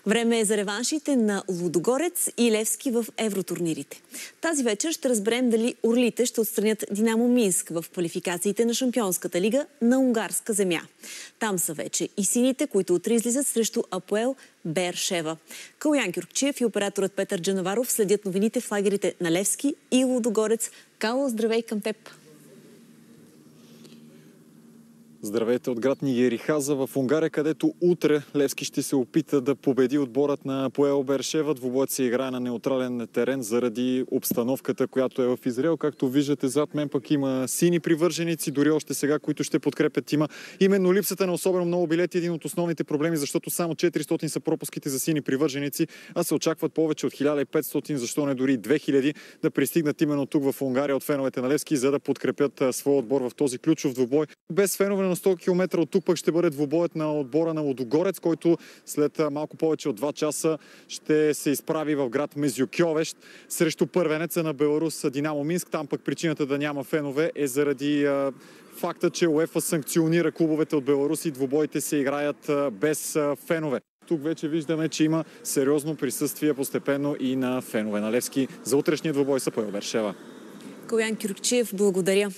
Време е за реваншите на Лудогорец и Левски в евротурнирите. Тази вечер ще разберем дали орлите ще отстранят Динамо Минск в квалификациите на Шампионската лига на унгарска земя. Там са вече и сините, които утре излизат срещу Апоел Бершева. Калоян Кюркчиев и операторът Петър Джанаваров следят новините в лагерите на Левски и Лудогорец. Кало, здравей към теб! Здравейте от град Нигерихаза в Унгария, където утре Левски ще се опита да победи отборът на Апоел Бершева. Двубоят се играе на неутрален терен заради обстановката, която е в Израел. Както виждате, зад мен пък има сини привърженици, дори още сега, които ще подкрепят тима. Именно липсата на особено много билети е един от основните проблеми, защото само 400 са пропуските за сини привърженици, а се очакват повече от 1500, защо не дори 2000 да пристигнат именно тук в Унгария от феновете на Левски, за да подкрепят своя отбор в този ключов двубой. Без фенове на 100 км от тук пък ще бъде двубоят на отбора на Лудогорец, който след малко повече от 2 часа ще се изправи в град Мезюкьовещ срещу първенеца на Беларус Динамо Минск. Там пък причината да няма фенове е заради факта, че УЕФА санкционира клубовете от Беларус и двубоите се играят без фенове. Тук вече виждаме, че има сериозно присъствие постепенно и на фенове на Левски за утрешния двубой с Апоел Бершева. Калоян Кюркчиев, благодаря.